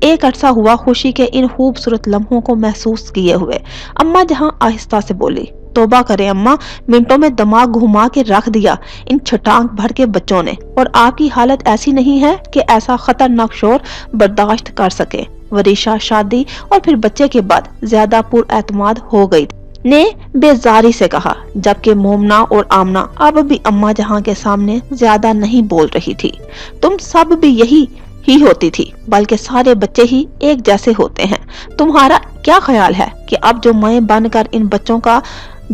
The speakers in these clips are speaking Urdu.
ایک عرصہ ہوا خوشی کے ان خوبصورت لمحوں کو محسوس کیے ہوئے۔ اماں جہاں آہستہ سے بولی، توبہ کریں اماں، منٹوں میں دماغ گھما کے رکھ دیا ان چھٹانک بھر کے بچوں نے، اور آپ کی حالت ایسی نہیں ہے کہ ایسا خطرناک شور برداشت کر سکے۔ وریشا شادی اور پھر بچے کے بعد زیادہ پر اعتماد ہو گئی نے بیزاری سے کہا، جبکہ مومنہ اور آمنہ اب بھی اماں جہاں کے سامنے زیادہ نہیں بول رہی تھی۔ تم سب بھی یہی ہی ہوتی تھی، بلکہ سارے بچے ہی ایک جیسے ہوتے ہیں۔ تمہارا کیا خیال ہے کہ اب جو مائیں بن کر ان بچوں کا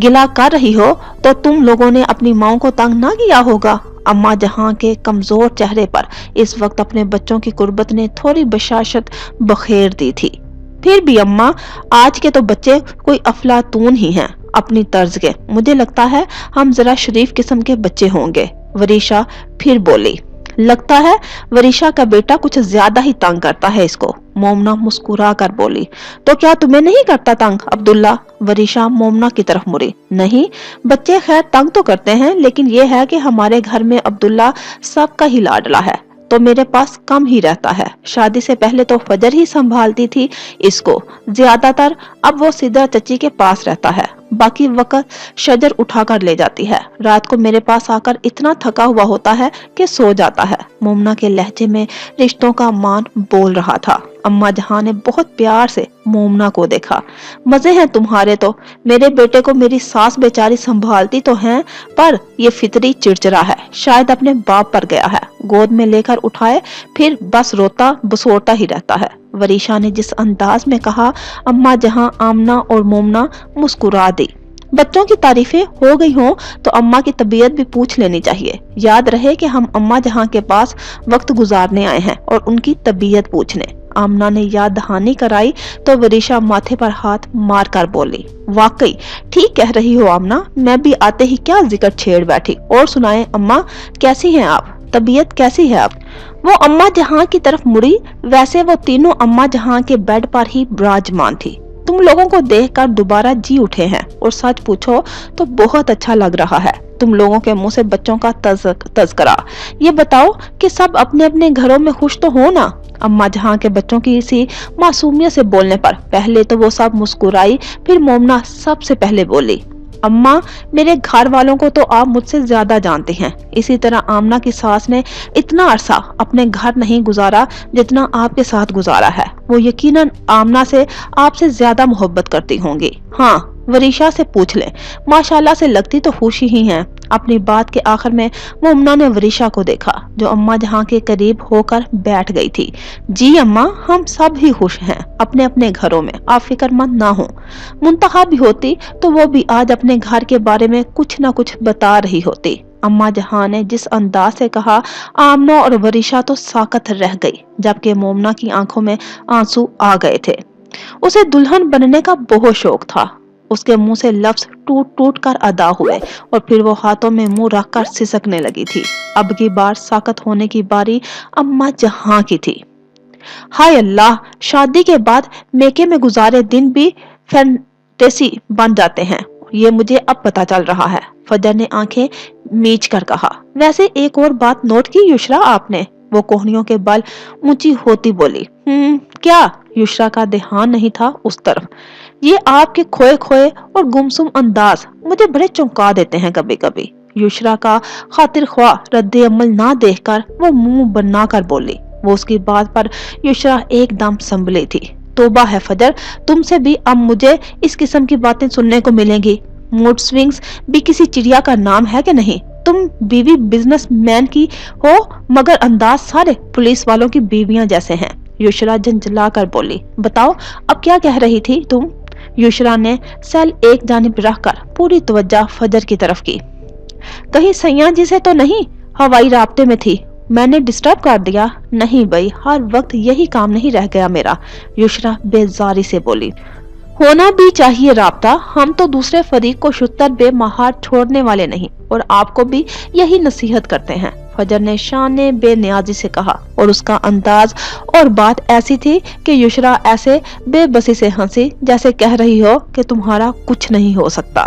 گلہ کر رہی ہو تو تم لوگوں نے اپنی ماؤں کو تنگ نہ کیا ہوگا؟ اماں جہاں کے کمزور چہرے پر اس وقت اپنے بچوں کی قربت نے تھوڑی بشاشت بخیر دی تھی۔ پھر بھی اماں، آج کے تو بچے کوئی افلاطون ہی ہیں اپنی طرز کے، مجھے لگتا ہے ہم ذرا شریف قسم کے بچے ہوں گے۔ وریشا پھر بولی، لگتا ہے وریشا کا بیٹا کچھ زیادہ ہی تنگ کرتا ہے اس کو۔ مومنہ مسکرا کر بولی، تو کیا تمہیں نہیں کرتا تنگ عبداللہ؟ وریشا مومنہ کی طرف مڑی، نہیں بچے خیر تنگ تو کرتے ہیں، لیکن یہ ہے کہ ہمارے گھر میں عبداللہ سب کا ہی لاڈلا ہے تو میرے پاس کم ہی رہتا ہے۔ شادی سے پہلے تو فجر ہی سنبھالتی تھی اس کو زیادہ تر، اب وہ سدرا چچی کے پاس رہتا ہے، باقی وقت شجر اٹھا کر لے جاتی ہے۔ رات کو میرے پاس آ کر اتنا تھکا ہوا ہوتا ہے کہ سو جاتا ہے۔ مومنہ کے لہجے میں رشتوں کا مان بول رہا تھا۔ اماں جہاں نے بہت پیار سے مومنہ کو دیکھا، مزے ہیں تمہارے تو، میرے بیٹے کو میری ساس بیچاری سنبھالتی تو ہیں، پر یہ فطری چڑچڑا ہے، شاید اپنے باپ پر گیا ہے، گود میں لے کر اٹھائے پھر بس روتا بسوڑتا ہی رہتا ہے۔ وریشا نے جس انداز میں کہا، اماں جہاں آمنہ اور مومنہ مسکرا دی۔ بچوں کی تعریفیں ہو گئی ہوں تو اماں کی طبیعت بھی پوچھ لینی چاہیے، یاد رہے کہ ہم اماں جہاں کے پاس وقت گزارنے آئے ہیں اور ان کی طبیعت پوچھنے۔ آمنہ نے یاد دہانی کرائی تو وریشا ماتھے پر ہاتھ مار کر بولی، واقعی ٹھیک کہہ رہی ہو آمنہ، میں بھی آتے ہی کیا ذکر چھیڑ بیٹھی۔ اور سنائیں اماں، کیسی ہیں آپ؟ طبیعت کیسی ہے آپ؟ وہ اماں جہاں کی طرف مڑی، ویسے وہ تینوں اماں جہاں کے بیڈ پر ہی براجمان تھی۔ تم لوگوں کو دیکھ کر دوبارہ جی اٹھے ہیں، اور سچ پوچھو تو بہت اچھا لگ رہا ہے تم لوگوں کے منہ سے بچوں کا تذکرہ۔ یہ بتاؤ کہ سب اپنے اپنے گھروں میں خوش تو ہو نا؟ اماں جہاں کے بچوں کی اسی معصومیت سے بولنے پر پہلے تو وہ سب مسکرائی، پھر مومنہ سب سے پہلے بولی، اماں میرے گھر والوں کو تو آپ مجھ سے زیادہ جانتی ہیں، اسی طرح آمنہ کی ساس نے اتنا عرصہ اپنے گھر نہیں گزارا جتنا آپ کے ساتھ گزارا ہے، وہ یقیناً آمنہ سے آپ سے زیادہ محبت کرتی ہوں گی۔ ہاں وریشا سے پوچھ لیں، ماشاءاللہ سے لگتی تو خوشی ہی ہیں۔ اپنی بات کے آخر میں مومنہ نے وریشا کو دیکھا جو اماں جہاں کے قریب ہو کر بیٹھ گئی تھی۔ جی اماں، ہم سب ہی خوش ہیں اپنے اپنے گھروں میں، آپ فکر مند نہ ہوں۔ منتہا بھی ہوتی تو وہ بھی آج اپنے گھر کے بارے میں کچھ نہ کچھ بتا رہی ہوتی۔ اماں جہاں نے جس انداز سے کہا، آمنہ اور وریشا تو ساکت رہ گئی، جبکہ مومنہ کی آنکھوں میں آنسو آ گئے تھے۔ اسے دلہن بننے کا بہت شوق تھا۔ اس کے منہ سے لفظ ٹوٹ ٹوٹ کر ادا ہوئے اور پھر وہ ہاتھوں میں منہ رکھ کر سسکنے لگی تھی۔ اب کی بار ساکت ہونے کی باری اماں جہاں کی تھی۔ ہائے اللہ، شادی کے بعد میکے میں گزارے دن بھی فینٹیسی بن جاتے ہیں، یہ مجھے اب پتا چل رہا ہے۔ فجر نے آنکھیں میچ کر کہا، ویسے ایک اور بات نوٹ کی یشرا آپ نے؟ وہ کوہنیوں کے بل اونچی ہوتی بولی، کیا؟ یشرا کا دھیان نہیں تھا اس طرف۔ یہ آپ کے کھوئے کھوئے اور گمسم انداز مجھے بڑے چونکا دیتے ہیں کبھی کبھی۔ یشرا کا خاطر خواہ رد عمل نہ دیکھ کر وہ منہ بنا کر بولی۔ وہ اس کی بات پر یشرا ایک دم سنبھلی تھی۔ توبہ ہے فجر، تم سے بھی اب مجھے اس قسم کی باتیں سننے کو ملیں گی۔ موڈ سوئنگز بھی کسی چڑیا کا نام ہے کہ نہیں؟ تم بیوی بزنس مین کی ہو مگر انداز سارے پولیس والوں کی بیویاں جیسے ہیں۔ یشرا جھنجھلا کر بولی، بتاؤ اب کیا کہہ رہی تھی تم؟ یشرا نے سیل ایک جانب رکھ کر پوری توجہ فجر کی طرف کی۔ کہیں سیاں جی سے تو نہیں ہوائی رابطے میں تھی؟ میں نے ڈسٹرب کر دیا؟ نہیں بھائی، ہر وقت یہی کام نہیں رہ گیا میرا، یشرا بیزاری سے بولی۔ ہونا بھی چاہیے رابطہ، ہم تو دوسرے فریق کو شتر بے مہار چھوڑنے والے نہیں، اور آپ کو بھی یہی نصیحت کرتے ہیں، فجر نے شان بے نیازی سے کہا، اور اس کا انداز اور بات ایسی تھی کہ یشرا ایسے بے بسی سے ہنسی جیسے کہہ رہی ہو کہ تمہارا کچھ نہیں ہو سکتا۔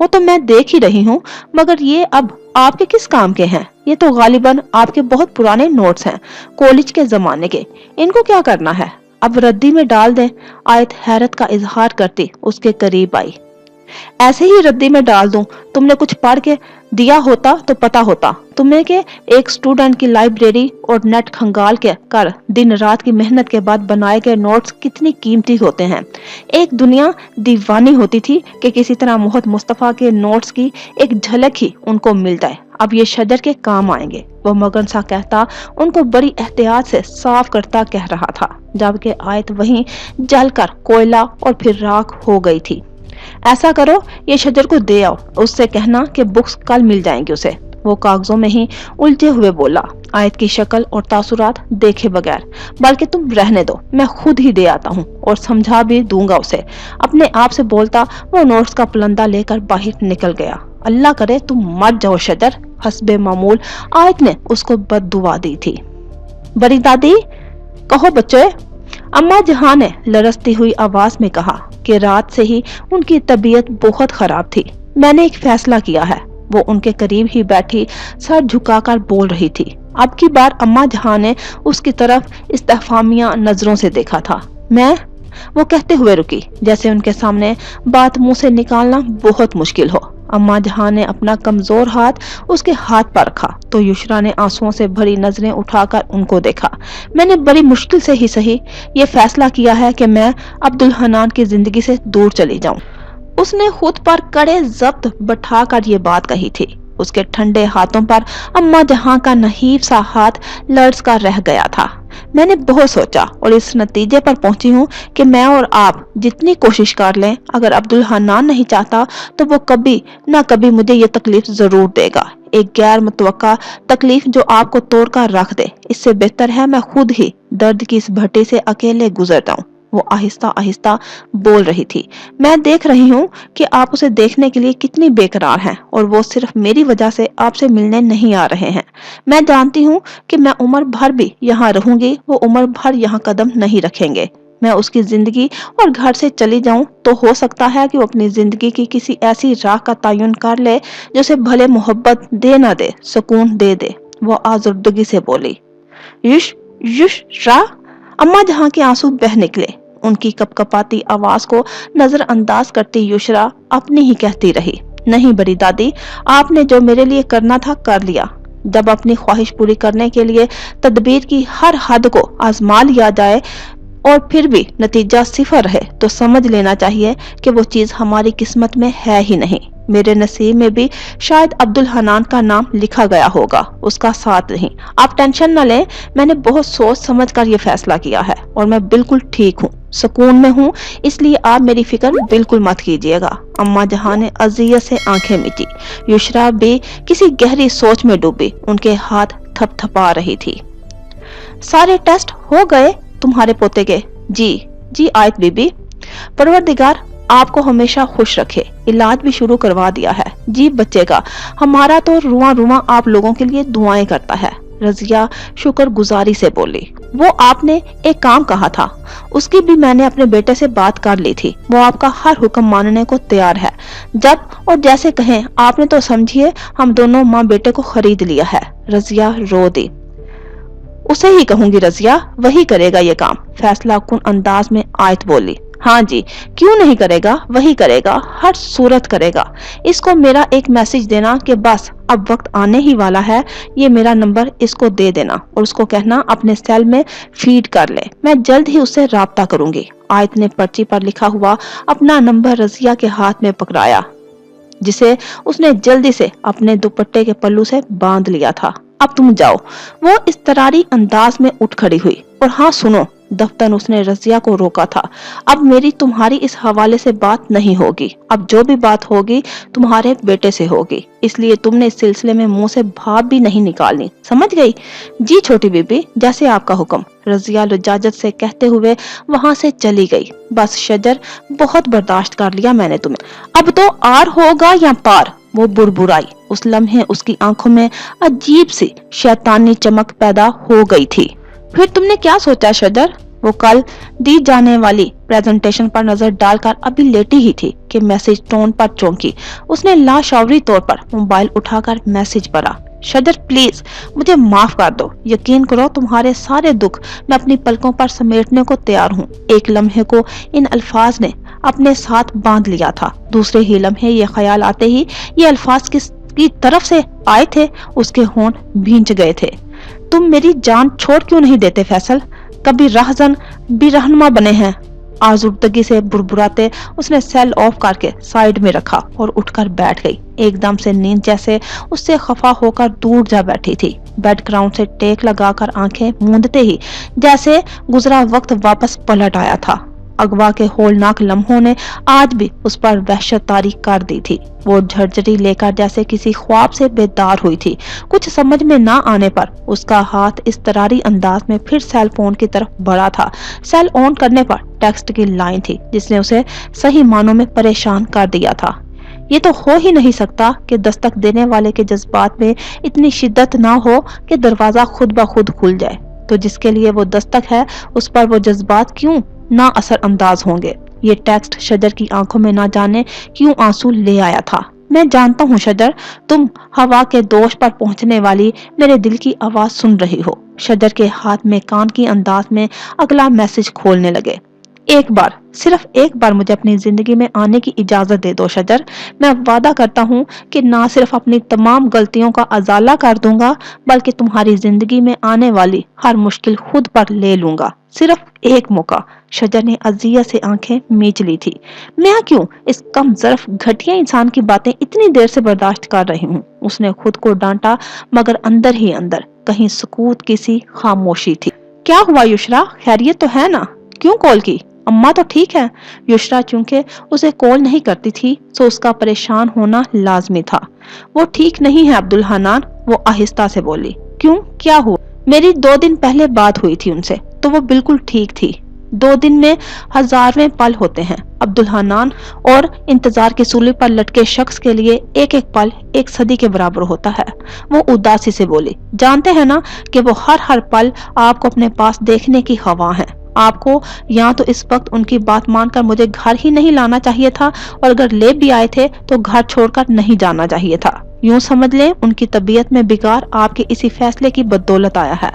وہ تو میں دیکھ ہی رہی ہوں، مگر یہ اب آپ کے کس کام کے ہیں؟ یہ تو غالباً آپ کے بہت پرانے نوٹس ہیں، کالج کے زمانے کے، ان کو کیا کرنا ہے؟ اب ردی میں ڈال دیں۔ آیت حیرت کا اظہار کرتی اس کے قریب آئی۔ ایسے ہی ردی میں ڈال دوں؟ تم نے کچھ پڑھ کے دیا ہوتا تو پتا ہوتا تمہیں کہ ایک سٹوڈنٹ کی لائبریری اور نیٹ کھنگال کے کر دن رات کی محنت کے بعد بنائے گئے نوٹس کتنی قیمتی ہوتے ہیں۔ ایک دنیا دیوانی ہوتی تھی کہ کسی طرح محمد مصطفیٰ کے نوٹس کی ایک جھلک ہی ان کو مل جائے۔ اب یہ شجر کے کام آئیں گے، وہ مگن سا کہتا ان کو بڑی احتیاط سے صاف کرتا کہہ رہا تھا، جبکہ آیت وہیں جل کر کوئلہ اور پھر راکھ ہو گئی تھی۔ ایسا کرو، یہ شجر کو دے آؤ، اس سے کہنا کہ بکس کل مل جائیں گے اسے۔ وہ کاغذوں میں ہی الجھے ہوئے بولا، آیت کی شکل اور تاثرات دیکھے بغیر۔ بلکہ تم رہنے دو، میں خود ہی دے آتا ہوں اور سمجھا بھی دوں گا اسے۔ اپنے آپ سے بولتا وہ نوٹس کا پلندہ لے کر باہر نکل گیا۔ اللہ کرے تم مر جاؤ شجر، حسب معمول آیت نے اس کو بد دعا دی تھی۔ بڑی دادی، کہو بچے، اماں جہاں نے لرزتی ہوئی آواز میں کہا کہ رات سے ہی ان کی طبیعت بہت خراب تھی۔ میں نے ایک فیصلہ کیا ہے۔ وہ ان کے قریب ہی بیٹھی سر جھکا کر بول رہی تھی۔ اب کی بار اماں جہاں نے اس کی طرف استفہامیہ نظروں سے دیکھا تھا۔ میں، وہ کہتے ہوئے رکی، جیسے ان کے سامنے بات منہ سے نکالنا بہت مشکل ہو۔ اماں جہاں نے اپنا کمزور ہاتھ اس کے ہاتھ پر رکھا تو یشرا نے آنسوؤں سے بھری نظریں اٹھا کر ان کو دیکھا۔ میں نے بڑی مشکل سے ہی صحیح یہ فیصلہ کیا ہے کہ میں عبدالحنان کی زندگی سے دور چلی جاؤں۔ اس نے خود پر کڑے ضبط بٹھا کر یہ بات کہی تھی۔ اس کے ٹھنڈے ہاتھوں پر اماں جہاں کا نحیف سا ہاتھ لرز کر رہ گیا تھا۔ میں نے بہت سوچا اور اس نتیجے پر پہنچی ہوں کہ میں اور آپ جتنی کوشش کر لیں، اگر عبدالحنان نہیں چاہتا تو وہ کبھی نہ کبھی مجھے یہ تکلیف ضرور دے گا، ایک غیر متوقع تکلیف جو آپ کو توڑ کر رکھ دے۔ اس سے بہتر ہے میں خود ہی درد کی اس بھٹی سے اکیلے گزر جاؤں۔ وہ آہستہ آہستہ بول رہی تھی۔ میں دیکھ رہی ہوں کہ آپ اسے دیکھنے کے لیے کتنی بے قرار ہیں، اور وہ صرف میری وجہ سے آپ سے ملنے نہیں آ رہے ہیں۔ میں جانتی ہوں کہ میں عمر بھر بھی یہاں رہوں گی، وہ عمر بھر یہاں قدم نہیں رکھیں گے۔ میں اس کی زندگی اور گھر سے چلی جاؤں تو ہو سکتا ہے کہ وہ اپنی زندگی کی کسی ایسی راہ کا تعین کر لے جو اسے بھلے محبت دے نہ دے، سکون دے دے۔ وہ آزردگی سے بولی۔ یش یش راہ؟ اماں جہاں کے آنسو بہ نکلے۔ ان کی کپ کپاتی آواز کو نظر انداز کرتی یشرا اپنی ہی کہتی رہی، نہیں بڑی دادی، آپ نے جو میرے لیے کرنا تھا کر لیا۔ جب اپنی خواہش پوری کرنے کے لیے تدبیر کی ہر حد کو آزما لیا جائے اور پھر بھی نتیجہ صفر رہے تو سمجھ لینا چاہیے کہ وہ چیز ہماری قسمت میں ہے ہی نہیں۔ میرے نصیب میں بھی شاید عبدالحنان کا نام لکھا گیا ہوگا، اس کا ساتھ نہیں۔ آپ ٹینشن نہ لیں، میں نے بہت سوچ سمجھ کر یہ فیصلہ کیا ہے اور میں بالکل ٹھیک ہوں، سکون میں ہوں، اس لیے آپ میری فکر بالکل مت کیجیے گا۔ اماں جہاں نے اذیت سے آنکھیں میچی۔ یشرا بھی کسی گہری سوچ میں ڈوبی، ان کے ہاتھ تھپ تھپا رہی تھی۔ سارے ٹیسٹ ہو گئے تمہارے پوتے کے؟ جی آیت بی بی، پروردگار آپ کو ہمیشہ خوش رکھے۔ علاج بھی شروع کروا دیا ہے جی بچے کا، ہمارا تو رواں رواں آپ لوگوں کے لیے دعائیں کرتا ہے۔ رضیہ شکر گزاری سے بولی۔ وہ آپ نے ایک کام کہا تھا، اس کی بھی میں نے اپنے بیٹے سے بات کر لی تھی، وہ آپ کا ہر حکم ماننے کو تیار ہے، جب اور جیسے کہیں۔ آپ نے تو سمجھیے ہم دونوں ماں بیٹے کو خرید لیا ہے۔ رضیہ رو دی۔ اسے ہی کہوں گی رضیہ، وہی کرے گا یہ کام، فیصلہ کن انداز میں آیت بولی۔ ہاں جی، کیوں نہیں کرے گا، وہی کرے گا، ہر صورت کرے گا۔ اس کو میرا ایک میسج دینا کہ بس اب وقت آنے ہی والا ہے، یہ میرا نمبر اس کو دے دینا اور اس کو کہنا اپنے سیل میں فیڈ کر لے، میں جلد ہی اس سے رابطہ کروں گی۔ آیت نے پرچی پر لکھا ہوا اپنا نمبر رضیہ کے ہاتھ میں پکڑایا، جسے اس نے جلدی سے اپنے دوپٹے کے پلو سے باندھ لیا تھا۔ اب تم جاؤ۔ وہ اضطراری انداز میں اٹھ کھڑی ہوئی۔ اور ہاں سنو، دفتر اس نے رضیہ کو روکا تھا، اب میری تمہاری اس حوالے سے بات نہیں ہوگی، اب جو بھی بات ہوگی تمہارے بیٹے سے ہوگی، اس لیے تم نے اس سلسلے میں منہ سے بھاپ بھی نہیں نکالنی، سمجھ گئی؟ جی چھوٹی بی بی، جیسے آپ کا حکم، رضیہ لجاجت سے کہتے ہوئے وہاں سے چلی گئی۔ بس شجر، بہت برداشت کر لیا میں نے تمہیں، اب تو آر ہوگا یا پار، وہ بربرائی۔ اس لمحے اس کی آنکھوں میں عجیب سی شیطانی چمک پیدا ہو گئی تھی۔ پھر تم نے کیا سوچا شجر؟ وہ کل دی جانے والی پریزنٹیشن پر نظر ڈال کر ابھی لیٹی ہی تھی کہ میسج ٹون پر چونکی۔ اس نے لاشعوری طور پر موبائل اٹھا کر میسج پڑھا، شجر پلیز مجھے معاف کر دو، یقین کرو تمہارے سارے دکھ میں اپنی پلکوں پر سمیٹنے کو تیار ہوں۔ ایک لمحے کو ان الفاظ نے اپنے ساتھ باندھ لیا تھا، دوسرے ہی لمحے یہ خیال آتے ہی یہ الفاظ کس کی طرف سے آئے تھے اس کے ہونٹ بھینچ گئے تھے۔ تم میری جان چھوڑ کیوں نہیں دیتے فیصل؟ کبھی رہزن بھی رہنما بنے ہیں۔ آزردگی سے بربراتے اس نے سیل آف کر کے سائیڈ میں رکھا اور اٹھ کر بیٹھ گئی۔ ایک دم سے نیند جیسے اس سے خفا ہو کر دور جا بیٹھی تھی، بیڈ گراؤنڈ سے ٹیک لگا کر آنکھیں موندتے ہی جیسے گزرا وقت واپس پلٹ آیا تھا۔ اغوا کے ہولناک لمحوں نے آج بھی اس پر وحشت طاری کر دی تھی۔ وہ جھرجری لے کر جیسے کسی خواب سے بیدار ہوئی تھی۔ کچھ سمجھ میں نہ آنے پر اس کا ہاتھ اضطراری انداز میں پھر سیل فون کی طرف بڑھا تھا۔ سیل آن کرنے پر ٹیکسٹ کی لائن تھی جس نے اسے صحیح معنوں میں پریشان کر دیا تھا۔ یہ تو ہو ہی نہیں سکتا کہ دستک دینے والے کے جذبات میں اتنی شدت نہ ہو کہ دروازہ خود بخود کھل جائے، تو جس کے لیے وہ دستک ہے اس پر وہ جذبات کیوں نہ اثر انداز ہوں گے۔ یہ ٹیکسٹ شجر کی آنکھوں میں نہ جانے کیوں آنسو لے آیا تھا۔ میں جانتا ہوں شجر، تم ہوا کے دوش پر پہنچنے والی میرے دل کی آواز سن رہی ہو۔ شجر کے ہاتھ میں کان کی انداز میں اگلا میسج کھولنے لگے۔ ایک بار، صرف ایک بار مجھے اپنی زندگی میں آنے کی اجازت دے دو شجر۔ میں وعدہ کرتا ہوں کہ نہ صرف اپنی تمام غلطیوں کا ازالہ کر دوں گا بلکہ تمہاری زندگی میں آنے والی ہر مشکل خود پر لے لوں گا۔ صرف ایک موقع۔ شجر نے اذیت سے آنکھیں میچ لی تھی۔ میں کیوں اس کم ظرف گھٹیا انسان کی باتیں اتنی دیر سے برداشت کر رہی ہوں؟ اس نے خود کو ڈانٹا، مگر اندر ہی اندر کہیں سکوت کی سی خاموشی تھی۔ کیا ہوا یشرا، خیریت تو ہے نا؟ کیوں کال کی؟ اماں تو ٹھیک ہے؟ یشرا چونکہ اسے کال نہیں کرتی تھی سو اس کا پریشان ہونا لازمی تھا۔ وہ ٹھیک نہیں ہے عبدالحنان، وہ آہستہ سے بولی۔ کیوں، کیا ہوا؟ میری 2 دن پہلے بات ہوئی تھی ان سے تو وہ بالکل ٹھیک تھی۔ 2 دن میں ہزارویں پل ہوتے ہیں عبدالحنان، اور انتظار کی سولی پر لٹکے شخص کے لیے ایک ایک پل ایک صدی کے برابر ہوتا ہے۔ وہ اداسی سے بولی، جانتے ہیں نا کہ وہ ہر پل آپ کو اپنے پاس دیکھنے کی خواہاں ہیں۔ آپ کو یا تو اس وقت ان کی بات مان کر مجھے گھر ہی نہیں لانا چاہیے تھا، اور اگر لے بھی آئے تھے تو گھر چھوڑ کر نہیں جانا چاہیے تھا۔ یوں سمجھ لیں ان کی طبیعت میں بگاڑ آپ کے اسی فیصلے کی بدولت آیا ہے۔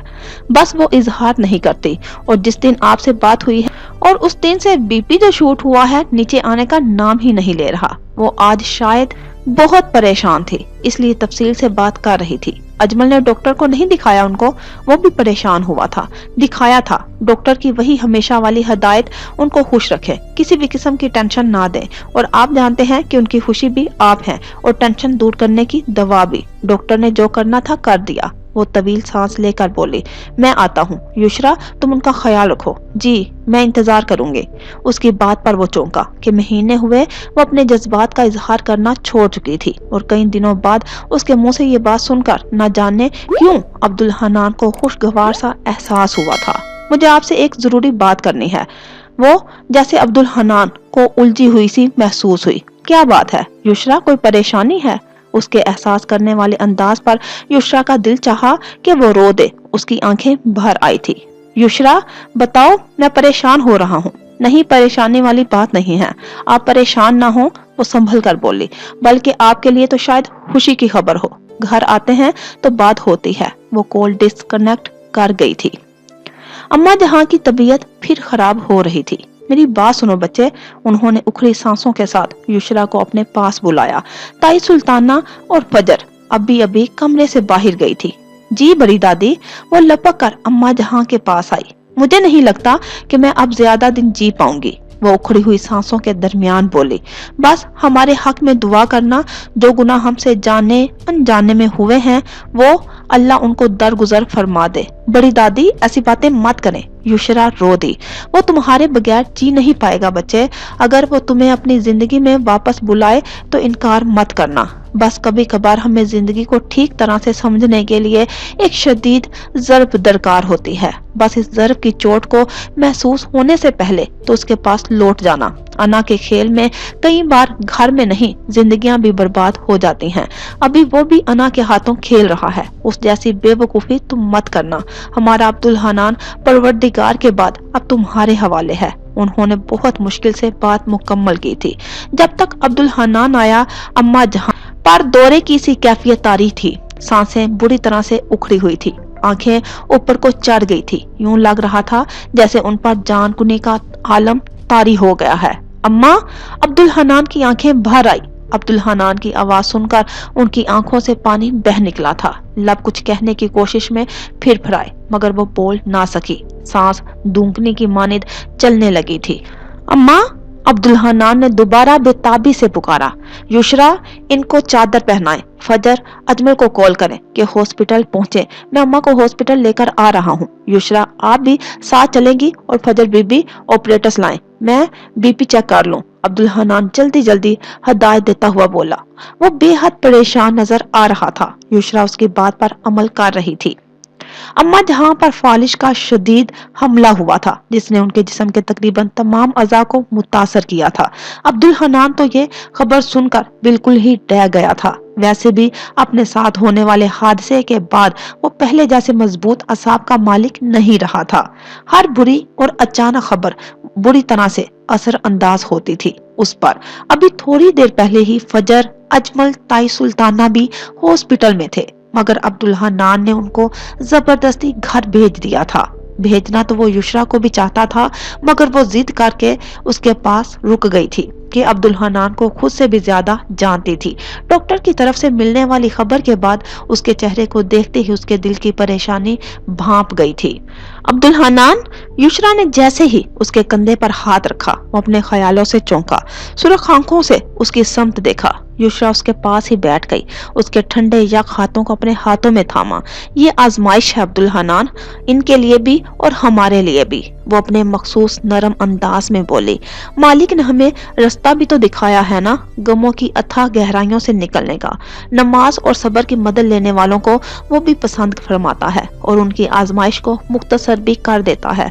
بس وہ اظہار نہیں کرتی، اور جس دن آپ سے بات ہوئی ہے اور اس دن سے بی پی جو شوٹ ہوا ہے نیچے آنے کا نام ہی نہیں لے رہا۔ وہ آج شاید بہت پریشان تھی، اس لیے تفصیل سے بات کر رہی تھی۔ اجمل نے ڈاکٹر کو نہیں دکھایا ان کو، وہ بھی پریشان ہوا تھا۔ دکھایا تھا، ڈاکٹر کی وہی ہمیشہ والی ہدایت ان کو خوش رکھے، کسی بھی قسم کی ٹینشن نہ دیں، اور آپ جانتے ہیں کہ ان کی خوشی بھی آپ ہیں اور ٹینشن دور کرنے کی دوا بھی۔ ڈاکٹر نے جو کرنا تھا کر دیا۔ وہ طویل سانس لے کر بولی، میں آتا ہوں یشرا، تم ان کا خیال رکھو۔ جی میں انتظار کروں گی۔ اس کی بات پر وہ چونکا کہ مہینے ہوئے وہ اپنے جذبات کا اظہار کرنا چھوڑ چکی تھی، اور کئی دنوں بعد اس کے منہ سے یہ بات سن کر نہ جانے کیوں عبدالحنان کو خوشگوار سا احساس ہوا تھا۔ مجھے آپ سے ایک ضروری بات کرنی ہے۔ وہ جیسے عبدالحنان کو الجھی ہوئی سی محسوس ہوئی۔ کیا بات ہے یشرا، کوئی پریشانی ہے؟ اس کے احساس کرنے والے انداز پر یشرا کا دل چاہا کہ وہ رو دے، اس کی آنکھیں بھر آئی تھی۔ یشرا بتاؤ، میں پریشان ہو رہا ہوں۔ نہیں، پریشانی والی بات نہیں ہے، آپ پریشان نہ ہوں، وہ سنبھل کر بولی، بلکہ آپ کے لیے تو شاید خوشی کی خبر ہو۔ گھر آتے ہیں تو بات ہوتی ہے۔ وہ کال ڈسکنیکٹ کر گئی تھی۔ اماں جہاں کی طبیعت پھر خراب ہو رہی تھی۔ میری بات سنو بچے، انہوں نے اکھڑی سانسوں کے ساتھ یشرا کو اپنے پاس بلایا۔ تائی سلطانہ اور فجر ابھی کمرے سے باہر گئی تھی۔ جی بڑی دادی، وہ لپک کر اماں جہاں کے پاس آئی۔ مجھے نہیں لگتا کہ میں اب زیادہ دن جی پاؤں گی، وہ اکھڑی ہوئی سانسوں کے درمیان بولی۔ بس ہمارے حق میں دعا کرنا، جو گناہ ہم سے جانے انجانے میں ہوئے ہیں وہ اللہ ان کو درگزر فرما دے۔ بڑی دادی ایسی باتیں مت کریں، یشرا رو دی۔ وہ تمہارے بغیر جی نہیں پائے گا بچے، اگر وہ تمہیں اپنی زندگی میں واپس بلائے تو انکار مت کرنا۔ بس کبھی کبھار ہمیں زندگی کو ٹھیک طرح سے سمجھنے کے لیے ایک شدید ضرب درکار ہوتی ہے۔ بس اس ضرب کی چوٹ کو محسوس ہونے سے پہلے تو اس کے پاس لوٹ جانا۔ انا کے کھیل میں کئی بار گھر میں نہیں زندگیاں بھی برباد ہو جاتی ہیں. ابھی وہ بھی انا کے ہاتھوں کھیل رہا ہے. اس جیسی بے وقوفی تم مت کرنا. ہمارا عبدالحنان پروردگار کے بعد اب تمہارے حوالے ہے. انہوں نے بہت مشکل سے بات مکمل کی تھی. جب تک عبدالحنان آیا اما جہاں پر دورے کی سی کیفیت طاری تھی. سانسیں بری طرح سے اکھڑی ہوئی تھی. آنکھیں اوپر کو چڑھ گئی تھی. یوں لگ رہا تھا جیسے ان پر جان کنی کا عالم طاری ہو گیا ہے. اماں. عبدالحنان کی آنکھیں بھر آئی. عبدالحنان کی آواز سن کر ان کی آنکھوں سے پانی بہہ نکلا تھا. لب کچھ کہنے کی کوشش میں پھر پھرائے مگر وہ بول نہ سکی. سانس دونکنے کی مانند چلنے لگی تھی. اماں. عبدالحنان نے دوبارہ بے تابی سے پکارا. یسرا ان کو چادر پہنائیں. فجر اجمل کو کال کریں کہ ہاسپٹل پہنچے. میں اماں کو ہاسپٹل لے کر آ رہا ہوں. یسرا آپ بھی ساتھ چلیں گی اور فجر بی بی آپریٹرس لائیں. میں بی پی چیک کر لوں. عبدالحنان جلدی جلدی ہدایت دیتا ہوا بولا. وہ بے حد پریشان نظر آ رہا تھا. یسرا اس کی بات پر عمل کر رہی تھی. اما جہاں پر فالش کا شدید حملہ ہوا تھا جس نے ان کے جسم کے تقریباً تمام اعضاء کو متاثر کیا تھا. عبدالحنان تو یہ خبر سن کر بالکل ہی ڈہ گیا تھا. ویسے بھی اپنے ساتھ ہونے والے حادثے کے بعد وہ پہلے جیسے مضبوط اعصاب کا مالک نہیں رہا تھا. ہر بری اور اچانک خبر بری طرح سے اثر انداز ہوتی تھی اس پر. ابھی تھوڑی دیر پہلے ہی فجر، اجمل، تائی سلطانہ بھی ہاسپٹل میں تھے مگر عبدالحنان نے ان کو زبردستی گھر بھیج دیا تھا. بھیجنا تو وہ یسرا کو بھی چاہتا تھا مگر وہ ضد کر کے اس کے پاس رک گئی تھی کہ عبدالحنان کو خود سے بھی زیادہ جانتی تھی. ڈاکٹر کی طرف سے ملنے والی خبر کے بعد اس کے چہرے کو دیکھتے ہی اس کے دل کی پریشانی بھانپ گئی تھی. عبدالحنان. یسرا نے جیسے ہی اس کے کندھے پر ہاتھ رکھا وہ اپنے خیالوں سے چونکا. سرخ آنکھوں سے اس کی سمت دیکھا. یسرا اس کے پاس ہی بیٹھ گئی. اس کے ٹھنڈے یک ہاتھوں کو اپنے ہاتھوں میں تھاما. یہ آزمائش ہے عبدالحنان، ان کے لیے بھی اور ہمارے لیے بھی. وہ اپنے مخصوص نرم انداز میں بولی. مالک نے ہمیں رستہ بھی تو دکھایا ہے نا غموں کی اتھاہ گہرائیوں سے نکلنے کا. نماز اور صبر کی مدد لینے والوں کو وہ بھی پسند فرماتا ہے اور ان کی آزمائش کو مختصر بھی کر دیتا ہے.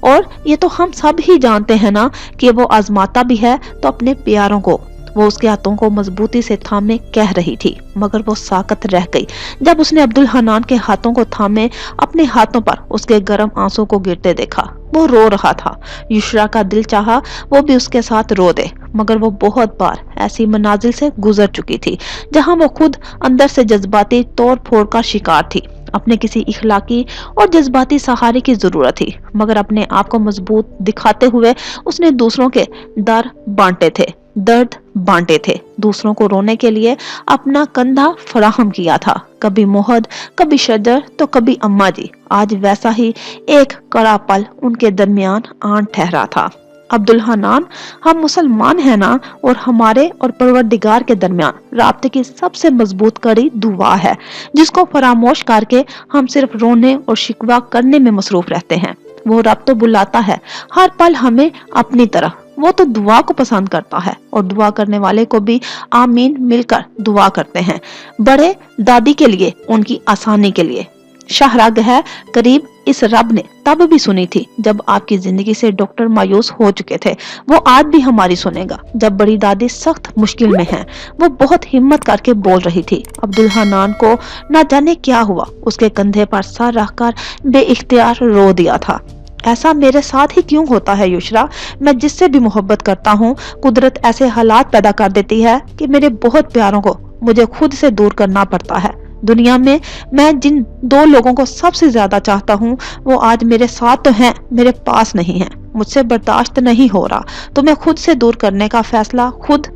اور یہ تو ہم سب ہی جانتے ہیں نا کہ وہ آزماتا بھی ہے تو اپنے پیاروں کو. وہ اس کے ہاتھوں کو مضبوطی سے تھامے کہہ رہی تھی مگر وہ ساکت رہ گئی جب اس نے عبدالحنان کے ہاتھوں کو تھامے اپنے ہاتھوں پر اس کے گرم آنسوں کو گرتے دیکھا. وہ رو رہا تھا. یسرا کا دل چاہا وہ بھی اس کے ساتھ رو دے مگر وہ بہت بار ایسی منازل سے گزر چکی تھی جہاں وہ خود اندر سے جذباتی توڑ پھوڑ کا شکار تھی. اپنے کسی اخلاقی اور جذباتی سہارے کی ضرورت تھی مگر اپنے آپ کو مضبوط دکھاتے ہوئے اس نے دوسروں کے درد بانٹے تھے. دوسروں کو رونے کے لیے اپنا کندھا فراہم کیا تھا. کبھی موہد، کبھی شجر تو کبھی اما جی. آج ویسا ہی ایک کڑا پل ان کے درمیان آن ٹھہرا تھا. عبدالحنان، ہم مسلمان ہیں نا اور ہمارے اور پروردگار کے درمیان رابطے کی سب سے مضبوط کڑی دعا ہے جس کو فراموش کر کے ہم صرف رونے اور شکوہ کرنے میں مصروف رہتے ہیں. وہ رب تو بلاتا ہے ہر پل ہمیں اپنی طرح. وہ تو دعا کو پسند کرتا ہے اور دعا کرنے والے کو بھی آمین مل کر دعا کرتے ہیں. بڑے دادی کے لیے، ان کی آسانی کے لیے. شاہراگ ہے قریب اس رب نے تب بھی سنی تھی جب آپ کی زندگی سے ڈاکٹر مایوس ہو چکے تھے. وہ آج بھی ہماری سنے گا جب بڑی دادی سخت مشکل میں ہیں. وہ بہت ہمت کر کے بول رہی تھی. عبدالحنان کو نہ جانے کیا ہوا. اس کے کندھے پر سر رکھ کر بے اختیار رو دیا تھا. ایسا میرے ساتھ ہی کیوں ہوتا ہے یسرا؟ میں جس سے بھی محبت کرتا ہوں قدرت ایسے حالات پیدا کر دیتی ہے کہ میرے بہت پیاروں کو مجھے خود سے دور کرنا پڑتا ہے. دنیا میں میں جن دو لوگوں کو سب سے زیادہ چاہتا ہوں وہ آج میرے ساتھ تو ہیں میرے پاس نہیں ہیں. مجھ سے برداشت نہیں ہو رہا تو میں خود سے دور کرنے کا فیصلہ خود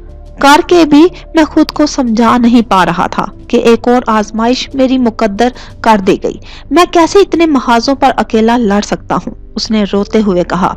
کر کے بھی میں خود کو سمجھا نہیں پا رہا تھا کہ ایک اور آزمائش میری مقدر کر دی گئی. میں کیسے اتنے محاذوں پر اکیلا لڑ سکتا ہوں؟ اس نے روتے ہوئے کہا.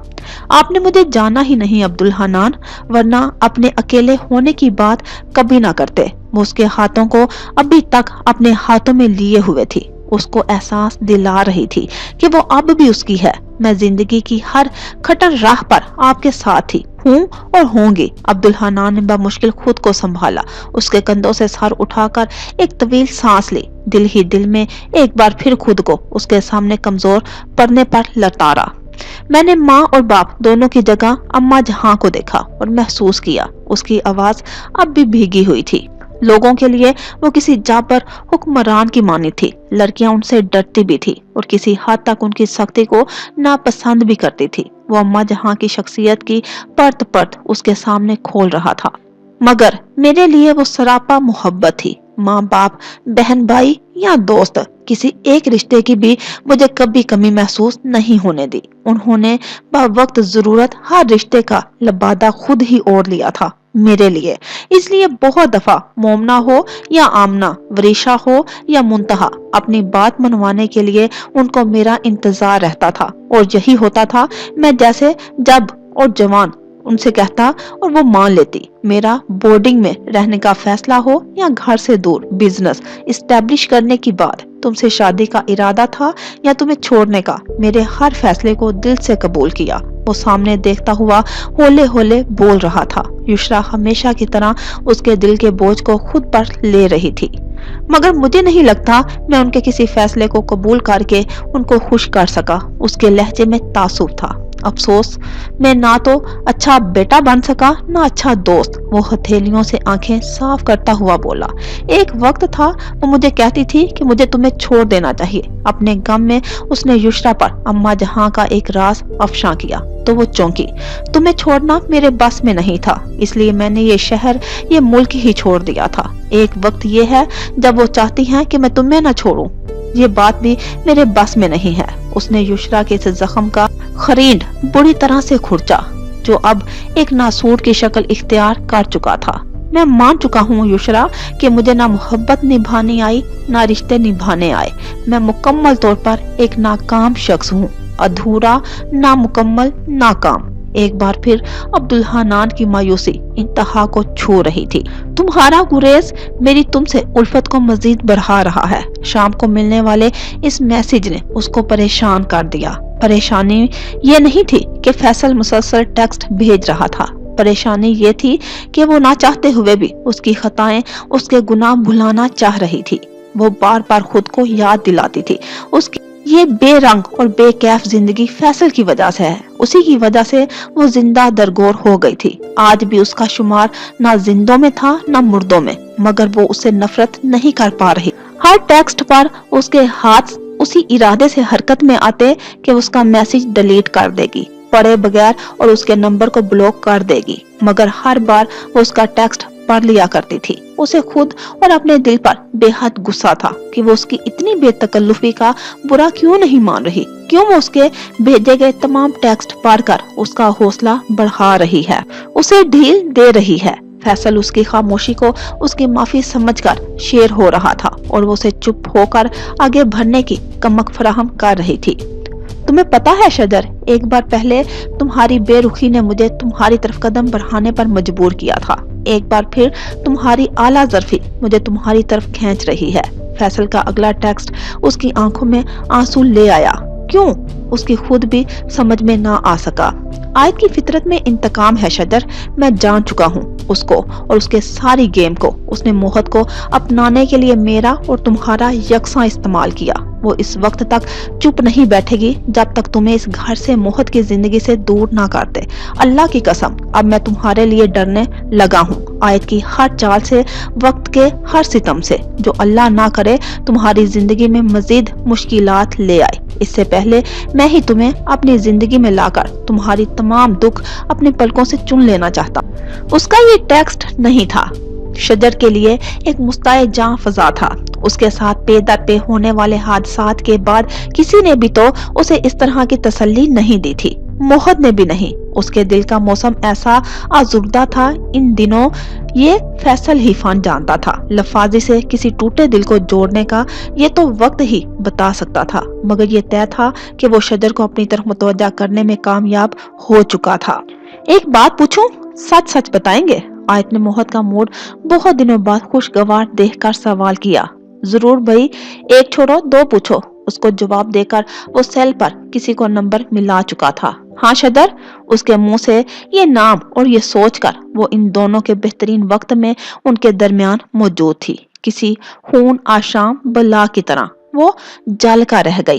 آپ نے مجھے جانا ہی نہیں عبدالحنان، ورنہ اپنے اکیلے ہونے کی بات کبھی نہ کرتے. وہ اس کے ہاتھوں کو ابھی تک اپنے ہاتھوں میں لیے ہوئے تھی. اس کو احساس دلا رہی تھی کہ وہ اب بھی اس کی ہے. میں زندگی کی ہر کھٹر راہ پر آپ کے ساتھ ہی ہوں اور ہوں گی. عبدالحنان نے بمشکل خود کو سنبھالا. اس کے کندھوں سے سر اٹھا کر ایک طویل سانس لی. دل ہی دل میں ایک بار پھر خود کو اس کے سامنے کمزور پڑنے پر لتاڑا. میں نے ماں اور باپ دونوں کی جگہ اما جہاں کو دیکھا اور محسوس کیا اس کی آواز اب بھی بھیگی ہوئی تھی۔ لوگوں کے لیے وہ کسی جابر حکمران کی مانی تھی۔ لڑکیاں ان سے ڈرتی بھی تھی اور کسی حد تک ان کی سختی کو ناپسند بھی کرتی تھی۔ وہ اما جہاں کی شخصیت کی پرت پرت اس کے سامنے کھول رہا تھا، مگر میرے لیے وہ سراپا محبت تھی۔ ماں باپ، بہن بھائی یا دوست، کسی ایک رشتے کی بھی مجھے کبھی کمی محسوس نہیں ہونے دی۔ انہوں نے بوقت ضرورت ہر رشتے کا لبادہ خود ہی اوڑھ لیا تھا میرے لیے۔ اس لیے بہت دفعہ مومنہ ہو یا آمنہ، وریشہ ہو یا منتہا، اپنی بات منوانے کے لیے ان کو میرا انتظار رہتا تھا، اور یہی ہوتا تھا۔ میں جیسے جب اور جوان ان سے کہتا اور وہ مان لیتی۔ میرا بورڈنگ میں رہنے کا فیصلہ ہو یا گھر سے دور بزنس اسٹیبلش کرنے کی بات، تم سے شادی کا ارادہ تھا یا تمہیں چھوڑنے کا، میرے ہر فیصلے کو دل سے قبول کیا۔ وہ سامنے دیکھتا ہوا ہولے ہولے بول رہا تھا۔ یشرا ہمیشہ کی طرح اس کے دل کے بوجھ کو خود پر لے رہی تھی، مگر مجھے نہیں لگتا میں ان کے کسی فیصلے کو قبول کر کے ان کو خوش کر سکا۔ اس کے لہجے میں تعصب تھا۔ افسوس، میں نہ تو اچھا بیٹا بن سکا نہ اچھا دوست۔ وہ ہتھیلیوں سے آنکھیں صاف کرتا ہوا بولا، ایک وقت تھا وہ مجھے کہتی تھی کہ مجھے تمہیں چھوڑ دینا چاہیے۔ اپنے غم میں اس نے یشرا پر اما جہاں کا ایک راز افشاں کیا تو وہ چونکی۔ تمہیں چھوڑنا میرے بس میں نہیں تھا، اس لیے میں نے یہ شہر، یہ ملک ہی چھوڑ دیا تھا۔ ایک وقت یہ ہے جب وہ چاہتی ہیں کہ میں تمہیں نہ چھوڑوں، یہ بات بھی میرے بس میں نہیں ہے۔ اس نے یشرا کے اس زخم کا خرینڈ بری طرح سے کھرچا جو اب ایک ناسور کی شکل اختیار کر چکا تھا۔ میں مان چکا ہوں یشرا کہ مجھے نہ محبت نبھانی آئی نہ رشتے نبھانے آئے۔ میں مکمل طور پر ایک ناکام شخص ہوں، ادھورا، نامکمل، ناکام۔ ایک بار پھر عبدالحنان کی مایوسی انتہا کو چھو رہی تھی۔ تمہارا گریز میری تم سے الفت کو مزید بڑھا رہا ہے۔ شام کو ملنے والے اس میسج نے اس کو پریشان کر دیا۔ پریشانی یہ نہیں تھی کہ فیصل مسلسل ٹیکسٹ بھیج رہا تھا، پریشانی یہ تھی کہ وہ نہ چاہتے ہوئے بھی اس کی خطائیں، اس کے گناہ بھلانا چاہ رہی تھی۔ وہ بار بار خود کو یاد دلاتی تھی اس کی یہ بے رنگ اور بے کیف زندگی فیصل کی وجہ سے ہے، اسی کی وجہ سے وہ زندہ درگور ہو گئی تھی۔ آج بھی اس کا شمار نہ زندوں میں تھا نہ مردوں میں، مگر وہ اسے نفرت نہیں کر پا رہی۔ ہر ٹیکسٹ پر اس کے ہاتھ اسی ارادے سے حرکت میں آتے کہ اس کا میسج ڈیلیٹ کر دے گی پڑھے بغیر اور اس کے نمبر کو بلاک کر دے گی، مگر ہر بار وہ اس کا ٹیکسٹ پڑھ لیا کرتی تھی۔ اسے خود اور اپنے دل پر بے حد غصہ تھا کہ وہ اس کی اتنی بے تکلفی کا برا کیوں نہیں مان رہی، کیوں وہ اس کے بھیجے گئے تمام ٹیکسٹ پڑھ کر اس کا حوصلہ بڑھا رہی ہے، اسے ڈھیل دے رہی ہے۔ فیصل اس کی خاموشی کو اس کی معافی سمجھ کر شیر ہو رہا تھا اور وہ اسے چپ ہو کر آگے بڑھنے کی کمک فراہم کر رہی تھی۔ تمہیں پتا ہے شجر، ایک بار پہلے تمہاری بے رخی نے مجھے تمہاری طرف قدم بڑھانے پر مجبور کیا تھا، ایک بار پھر تمہاری اعلیٰ ظرفی مجھے تمہاری طرف کھینچ رہی ہے۔ فیصل کا اگلا ٹیکسٹ اس کی آنکھوں میں آنسو لے آیا۔ کیوں؟ اس کی خود بھی سمجھ میں نہ آ سکا۔ آیت کی فطرت میں انتقام ہے شجر، میں جان چکا ہوں اس کو اور اس کے ساری گیم کو۔ اس نے موہت کو اپنانے کے لیے میرا اور تمہارا یکساں استعمال کیا۔ وہ اس وقت تک چپ نہیں بیٹھے گی جب تک تمہیں اس گھر سے موہت کی زندگی سے دور نہ کر دے۔ اللہ کی قسم، اب میں تمہارے لیے ڈرنے لگا ہوں، آیت کی ہر چال سے، وقت کے ہر ستم سے، جو اللہ نہ کرے تمہاری زندگی میں مزید مشکلات لے آئے۔ اس سے پہلے میں ہی تمہیں اپنی زندگی میں لا کر تمہاری تمام دکھ اپنے پلکوں سے چن لینا چاہتا۔ اس کا یہ ٹیکسٹ نہیں تھا، شجر کے لیے ایک مستعد جاں فضا تھا۔ اس کے ساتھ پے در پے ہونے والے حادثات کے بعد کسی نے بھی تو اسے اس طرح کی تسلی نہیں دی تھی، موہت نے بھی نہیں۔ اس کے دل کا موسم ایسا آزردہ تھا ان دنوں، یہ فیصل ہی فن جانتا تھا۔ لفاظی سے کسی ٹوٹے دل کو جوڑنے کا یہ تو وقت ہی بتا سکتا تھا، مگر یہ طے تھا کہ وہ شجر کو اپنی طرف متوجہ کرنے میں کامیاب ہو چکا تھا۔ ایک بات پوچھوں، سچ سچ بتائیں گے؟ آیت نے موہت کا موڈ بہت دنوں بعد خوشگوار دیکھ کر سوال کیا۔ ضرور بھائی، ایک چھوڑو دو پوچھو، اس کو جواب دے کر وہ سیل پر کسی کو نمبر ملا چکا تھا۔ ہاں شجر، اس کے منہ سے یہ نام اور یہ سوچ کر وہ ان دونوں کے بہترین وقت میں ان کے درمیان موجود تھی، کسی خون آشام بلا کی طرح وہ جل کر رہ گئی۔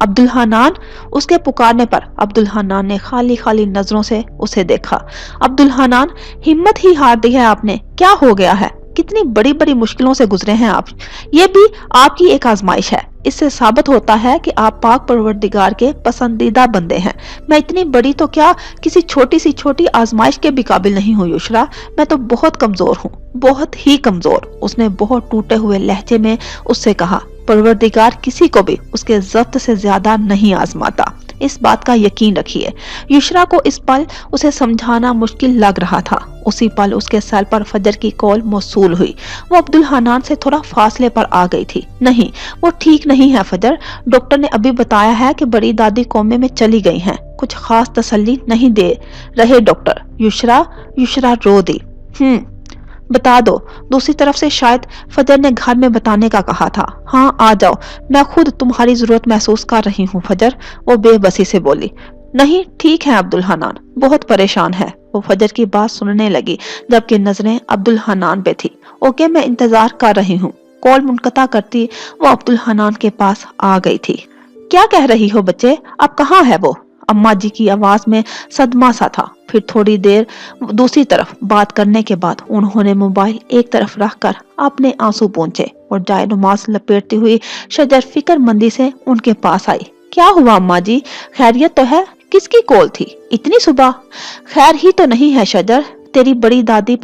عبد الحنان، اس کے پکارنے پر عبد الحنان نے خالی خالی نظروں سے اسے دیکھا۔ عبد الحنان، ہمت ہی ہار دی ہے آپ نے، کیا ہو گیا ہے؟ کتنی بڑی بڑی مشکلوں سے گزرے ہیں آپ، یہ بھی آپ کی ایک آزمائش ہے۔ اس سے ثابت ہوتا ہے کہ آپ پاک پروردگار کے پسندیدہ بندے ہیں۔ میں اتنی بڑی تو کیا کسی چھوٹی آزمائش کے بھی قابل نہیں ہوں یشرا، میں تو بہت کمزور ہوں، بہت ہی کمزور۔ اس نے بہت ٹوٹے ہوئے لہجے میں اس سے کہا، پروردگار کسی کو بھی اس کے ضبط سے زیادہ نہیں آزماتا، اس بات کا یقین رکھیے۔ یشرا کو اس پل اسے سمجھانا مشکل لگ رہا تھا۔ اسی پل اس کے سیل پر فجر کی کال موصول ہوئی۔ وہ عبد الحنان سے تھوڑا فاصلے پر آ گئی تھی۔ نہیں، وہ ٹھیک نہیں ہے فجر، ڈاکٹر نے ابھی بتایا ہے کہ بڑی دادی کومے میں چلی گئی ہیں، کچھ خاص تسلی نہیں دے رہے ڈاکٹر۔ یشرا رو دی۔ بتا دو۔ دوسری طرف سے شاید فجر نے گھر میں بتانے کا کہا تھا۔ ہاں آ جاؤ، میں خود تمہاری ضرورت محسوس کر رہی ہوں فجر، وہ بے بسی سے بولی۔ نہیں ٹھیک ہے عبد الحنان، بہت پریشان ہے۔ وہ فجر کی بات سننے لگی جبکہ نظریں عبد الحنان پہ تھی۔ اوکے، میں انتظار کر رہی ہوں۔ کال منقطع کرتی وہ عبد الحنان کے پاس آ گئی تھی۔ کیا کہہ رہی ہو بچے، اب کہاں ہے وہ؟ اماں جی کی آواز میں صدمہ سا تھا۔ پھر تھوڑی دیر دوسری طرف بات کرنے کے بعد انہوں نے موبائل ایک طرف رکھ کر اپنے آنسو پونچھے اور جائے نماز لپیٹتی ہوئی شجر فکر مندی سے ان کے پاس آئی۔ کیا ہوا اماں جی، خیریت تو ہے؟ کس کی کال تھی اتنی صبح؟ خیر ہی تو نہیں ہے شجر، تیری بڑی دادی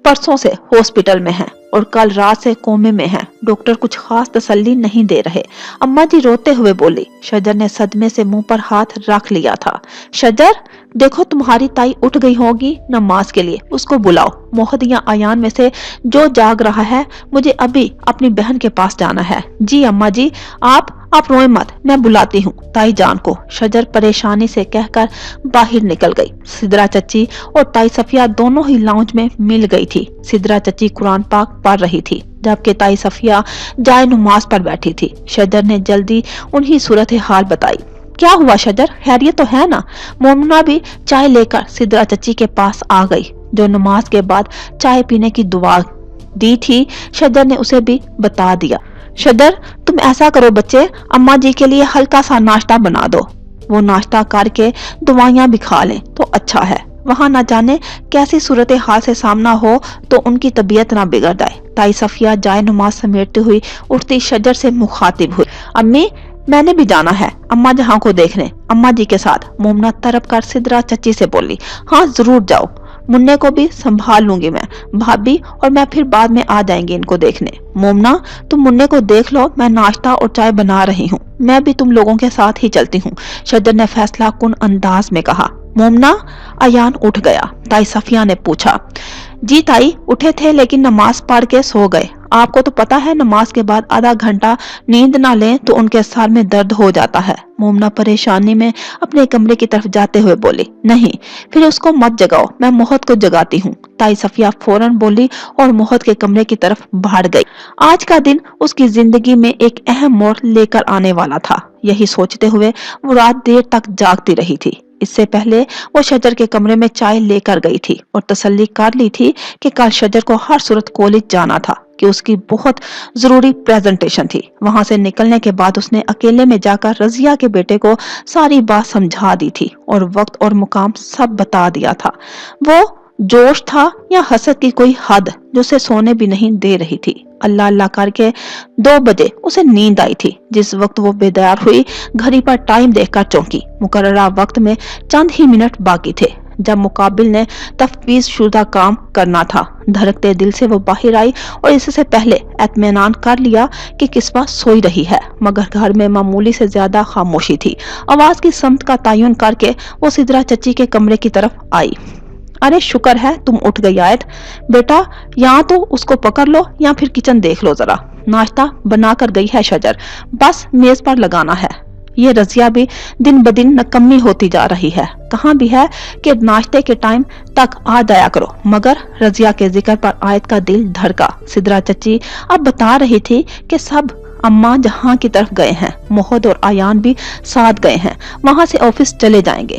پرسوں سے ہاسپٹل میں ہیں اور کل رات سے کومے میں ہیں، ڈاکٹر کچھ خاص تسلی نہیں دے رہے، اماں جی روتے ہوئے بولی۔ شجر نے صدمے سے منہ پر ہاتھ رکھ لیا تھا۔ شجر دیکھو، تمہاری تائی اٹھ گئی ہوگی نماز کے لیے، اس کو بلاؤ۔ موہد یا ایان میں سے جو جاگ رہا ہے، مجھے ابھی اپنی بہن کے پاس جانا ہے۔ جی اماں جی، آپ روئیں مت، میں بلاتی ہوں تائی جان کو، شجر پریشانی سے کہہ کر باہر نکل گئی۔ سدرا چچی اور تائی صفیہ دونوں ہی لاؤنج میں مل گئی تھی۔ سدرا چچی قرآن پاک پڑھ رہی تھی جبکہ تائی صفیہ جائے نماز پر بیٹھی تھی۔ شجر نے جلدی انہی صورتحال بتائی۔ کیا ہوا شجر، خیریت تو ہے نا؟ مومنہ بھی چائے لے کر سدرا چچی کے پاس آ گئی، جو نماز کے بعد چائے پینے کی دعا دی تھی۔ شجر نے اسے بھی بتا دیا۔ شجر تم ایسا کرو بچے، اماں جی کے لیے ہلکا سا ناشتہ بنا دو، وہ ناشتہ کر کے دعائیاں بھی کھا لیں تو اچھا ہے، وہاں نہ جانے کیسی صورتحال سے سامنا ہو تو ان کی طبیعت نہ بگڑ جائے۔ تائی صفیہ جائے نماز سمیٹتی ہوئی اٹھتی شجر سے مخاطب ہوئی۔ امی، میں نے بھی جانا ہے اماں جہاں کو دیکھنے، اماں جی کے ساتھ، مومنہ تڑپ کر سدرا چچی سے بولی۔ ہاں ضرور جاؤ، مننے کو بھی سنبھال لوں گی میں، بھابھی اور میں پھر بعد میں آ جائیں گے ان کو دیکھنے۔ مومنہ تم مننے کو دیکھ لو، میں ناشتہ اور چائے بنا رہی ہوں، میں بھی تم لوگوں کے ساتھ ہی چلتی ہوں، شجر نے فیصلہ کن انداز میں کہا۔ مومنہ، ایان اٹھ گیا۔ تائی صفیہ نے پوچھا۔ جی تائی اٹھے تھے لیکن نماز پڑھ کے سو گئے، آپ کو تو پتا ہے نماز کے بعد آدھا گھنٹہ نیند نہ لیں تو ان کے سر میں درد ہو جاتا ہے، مومنہ پریشانی میں اپنے کمرے کی طرف جاتے ہوئے بولی۔ نہیں، پھر اس کو مت جگاؤ، میں موہد کو جگاتی ہوں، تائی صفیہ فوراً بولی اور موہد کے کمرے کی طرف بڑھ گئی۔ آج کا دن اس کی زندگی میں ایک اہم موڑ لے کر آنے والا تھا، یہی سوچتے ہوئے وہ رات دیر تک جاگتی رہی تھی۔ اس سے پہلے وہ شجر کے کمرے میں چائے لے کر گئی تھی اور تسلی کر لی تھی کہ کل شجر کو ہر صورت کالج جانا تھا، کہ اس کی بہت ضروری پریزنٹیشن تھی۔ وہاں سے نکلنے کے بعد اس نے اکیلے میں جا کر رضیہ کے بیٹے کو ساری بات سمجھا دی تھی اور وقت اور مقام سب بتا دیا تھا۔ وہ جوش تھا یا حسد کی کوئی حد جو اسے سونے بھی نہیں دے رہی تھی؟ اللہ اللہ کر کے 2 بجے اسے نیند آئی تھی۔ جس وقت وہ بیدار ہوئی گھڑی پر ٹائم دیکھ کر چونکی، مقررہ وقت میں چند ہی منٹ باقی تھے جب مقابل نے تفویض شدہ کام کرنا تھا۔ دھڑکتے دل سے وہ باہر آئی اور اس سے پہلے اطمینان کر لیا کہ کسبہ سوئی رہی ہے، مگر گھر میں معمولی سے زیادہ خاموشی تھی۔ آواز کی سمت کا تعین کر کے وہ سدرا چچی کے کمرے کی طرف آئی۔ ارے شکر ہے تم اٹھ گئی آیت، بیٹا یہاں تو اس کو پکڑ لو یا پھر کچن دیکھ لو ذرا، ناشتہ بنا کر گئی ہے شجر، بس میز پر لگانا ہے۔ یہ رضیہ بھی دن بدن نکمی ہوتی جا رہی ہے، کہاں بھی ہے کہ ناشتے کے ٹائم تک آ جایا کرو، مگر رضیہ کے ذکر پر آیت کا دل دھڑکا۔ سدرا چچی اب بتا رہی تھی کہ سب اماں جہاں کی طرف گئے ہیں، موہد اور ایان بھی ساتھ گئے ہیں، وہاں سے آفس چلے جائیں گے۔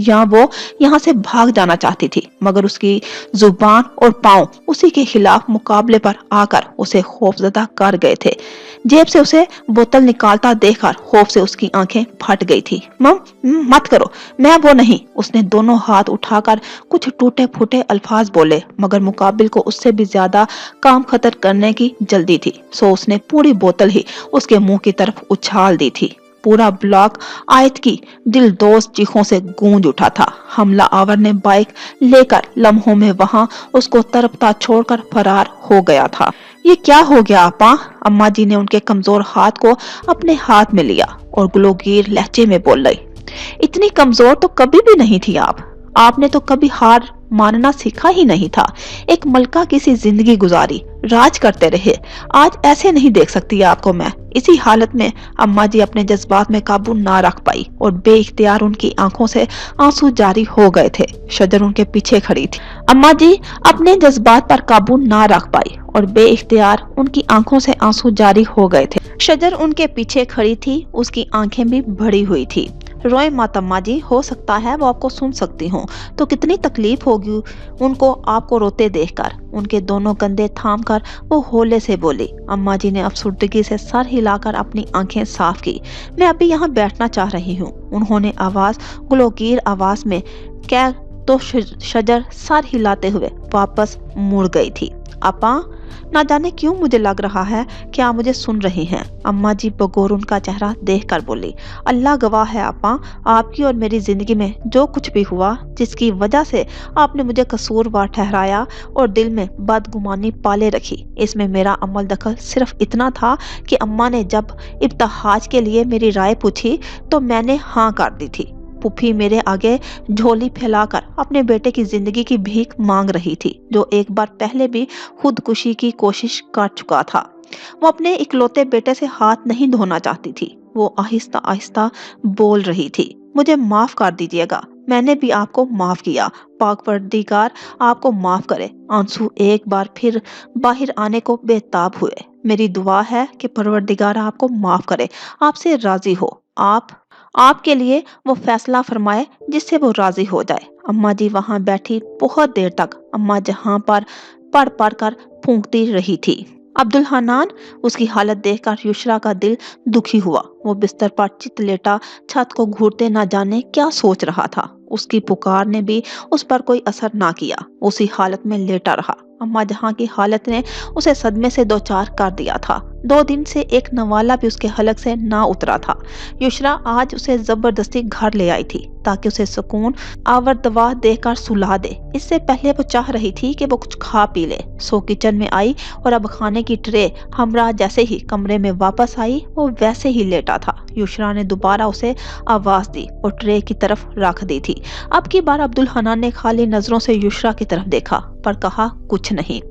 یا وہ یہاں سے بھاگ جانا چاہتی تھی، مگر اس کی زبان اور پاؤں اسی کے خلاف مقابلے پر آ کر اسے خوفزدہ کر گئے تھے۔ جیب سے اسے بوتل نکالتا دیکھ کر خوف سے اس کی آنکھیں پھٹ گئی تھی۔ مت کرو، میں وہ نہیں۔ اس نے دونوں ہاتھ اٹھا کر کچھ ٹوٹے پھوٹے الفاظ بولے، مگر مقابل کو اس سے بھی زیادہ کام خطر کرنے کی جلدی تھی، سو اس نے پوری بوتل ہی اس کے منہ کی طرف اچھال دی تھی۔ پورا بلاک آیت کی دل دوز چیخوں سے گونج اٹھا تھا۔ حملہ آور نے بائک لے کر لمحوں میں وہاں اس کو تڑپتا چھوڑ کر فرار ہو گیا تھا۔ یہ کیا ہو گیا آپا؟ اماں جی نے ان کے کمزور ہاتھ کو اپنے ہاتھ میں لیا اور گلوگیر لہجے میں بول رہی، اتنی کمزور تو کبھی بھی نہیں تھی آپ نے تو کبھی ہار ماننا سیکھا ہی نہیں تھا۔ ایک ملکہ کسی زندگی گزاری، راج کرتے رہے، آج ایسے نہیں دیکھ سکتی آپ کو میں۔ اسی حالت میں اماں جی اپنے جذبات میں قابو نہ رکھ پائی اور بے اختیار ان کی آنکھوں سے آنسو جاری ہو گئے تھے۔ شجر ان کے پیچھے کھڑی تھی۔ اماں جی اپنے جذبات پر قابو نہ رکھ پائی اور بے اختیار ان کی آنکھوں سے آنسو جاری ہو گئے تھے۔ شجر ان کے پیچھے کھڑی تھی، اس کی آنکھیں بھی بھری ہوئی تھی۔ روئے مات اماں جی، ہو سکتا ہے وہ آپ کو سن سکتی ہوں تو کتنی تکلیف ہوگی ان کو آپ کو روتے دیکھ کر۔ ان کے دونوں کندھے تھام کر وہ ہولے سے بولی۔ اماں جی نے افسردگی سے سر ہلا کر اپنی آنکھیں صاف کی۔ میں ابھی یہاں بیٹھنا چاہ رہی ہوں، انہوں نے گلوگیر آواز میں کہہ تو شجر سر ہلاتے ہوئے واپس مڑ گئی تھی۔ آپا، نہ جانے کیوں مجھے لگ رہا ہے کہ آپ مجھے سن رہی ہیں۔ اماں جی بغور ان کا چہرہ دیکھ کر بولی، اللہ گواہ ہے آپا، آپ کی اور میری زندگی میں جو کچھ بھی ہوا، جس کی وجہ سے آپ نے مجھے قصوروار ٹھہرایا اور دل میں بدگمانی پالے رکھی، اس میں میرا عمل دخل صرف اتنا تھا کہ اماں نے جب ابتہاج کے لیے میری رائے پوچھی تو میں نے ہاں کر دی تھی۔ پھوپھی میرے آگے جھولی پھیلا کر اپنے بیٹے کی زندگی کی بھیک مانگ رہی تھی، جو ایک بار پہلے بھی خودکشی کی کوشش کر چکا تھا۔ وہ اپنے اکلوتے بیٹے سے ہاتھ نہیں دھونا چاہتی تھی۔ وہ آہستہ آہستہ بول رہی تھی، مجھے معاف کر دیجیے گا، میں نے بھی آپ کو معاف کیا، پاک پروردگار آپ کو معاف کرے۔ آنسو ایک بار پھر باہر آنے کو بے تاب ہوئے۔ میری دعا ہے کہ پروردگار آپ کو معاف کرے، آپ سے راضی ہو، آپ کے لیے وہ فیصلہ فرمائے جس سے وہ راضی ہو جائے۔ اماں جی وہاں بیٹھی بہت دیر تک اماں جہاں پر پڑھ کر پھونکتی رہی تھی۔ عبدالحنان، اس کی حالت دیکھ کر یسرا کا دل دکھی ہوا۔ وہ بستر پر چت لیٹا چھت کو گھورتے نہ جانے کیا سوچ رہا تھا۔ اس کی پکار نے بھی اس پر کوئی اثر نہ کیا، اسی حالت میں لیٹا رہا۔ اماں جہاں کی حالت نے اسے صدمے سے دوچار کر دیا تھا۔ 2 دن سے ایک نوالا بھی اس کے حلق سے نہ اترا تھا۔ یسرا آج اسے زبردستی گھر لے آئی تھی تاکہ اسے سکون آور دوا دے کر سلا دے۔ اس سے پہلے وہ چاہ رہی تھی کہ وہ کچھ کھا پی لے، سو کچن میں آئی اور اب کھانے کی ٹرے ہمراہ جیسے ہی کمرے میں واپس آئی وہ ویسے ہی لیٹا تھا۔ یسرا نے دوبارہ اسے آواز دی اور ٹرے کی طرف رکھ دی تھی۔ اب کی بار عبدالحنان نے خالی نظروں سے یسرا کی طرف دیکھا پر کہا کچھ نہیں۔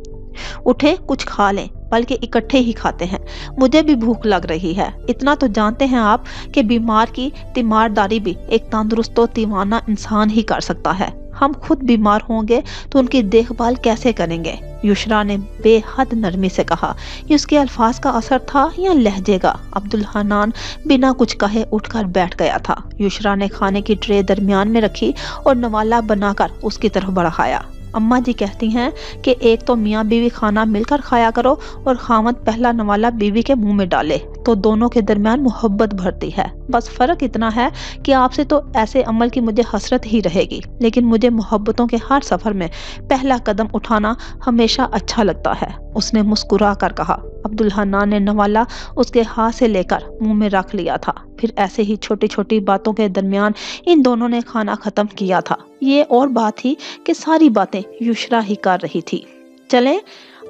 اٹھیں کچھ کھا لیں، بلکہ اکٹھے ہی کھاتے ہیں، مجھے بھی بھوک لگ رہی ہے۔ اتنا تو جانتے ہیں آپ کہ بیمار کی تیمارداری بھی ایک تندرست و تیوانہ انسان ہی کر سکتا ہے۔ ہم خود بیمار ہوں گے تو ان کی دیکھ بھال کیسے کریں گے؟ یسرا نے بے حد نرمی سے کہا۔ یہ اس کے الفاظ کا اثر تھا یا لہجے کا؟ عبدالحنان بنا کچھ کہے اٹھ کر بیٹھ گیا تھا۔ یسرا نے کھانے کی ٹرے درمیان میں رکھی اور نوالا بنا کر اس کی طرف بڑھایا۔ اماں جی کہتی ہیں کہ ایک تو میاں بیوی کھانا مل کر کھایا کرو اور خاوند پہلا نوالا بیوی کے منہ میں ڈالے تو دونوں کے درمیان محبت بڑھتی ہے۔ بس فرق اتنا ہے کہ آپ سے تو ایسے عمل کی مجھے حسرت ہی رہے گی، لیکن مجھے محبتوں کے ہر سفر میں پہلا قدم اٹھانا ہمیشہ اچھا لگتا ہے، اس نے مسکرا کر کہا۔ عبدالحنان نے نوالا اس کے ہاتھ سے لے کر منہ میں رکھ لیا تھا۔ پھر ایسے ہی چھوٹی چھوٹی باتوں کے درمیان ان دونوں نے کھانا ختم کیا تھا۔ یہ اور بات تھی کہ ساری باتیں یسرا ہی کر رہی تھی۔ چلیں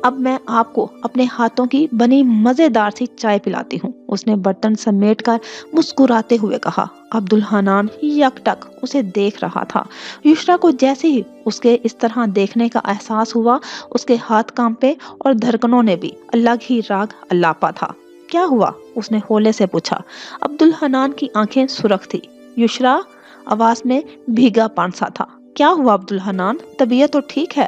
اب میں آپ کو اپنے ہاتھوں کی بنی مزیدار سی چائے پلاتی ہوں، اس نے برتن سمیٹ کر مسکراتے ہوئے کہا۔ عبدالحنان یک ٹک اسے دیکھ رہا تھا۔ یسرا کو جیسے ہی اس کے اس طرح دیکھنے کا احساس ہوا، اس کے ہاتھ کانپے اور دھڑکنوں نے بھی الگ ہی راگ الاپا تھا۔ کیا ہوا؟ اس نے ہولے سے پوچھا۔ عبدالحنان کی آنکھیں سرخ تھی۔ یسرا، آواز میں بھیگا پن سا تھا۔ کیا ہوا عبدالحنان؟ طبیعت تو ٹھیک ہے؟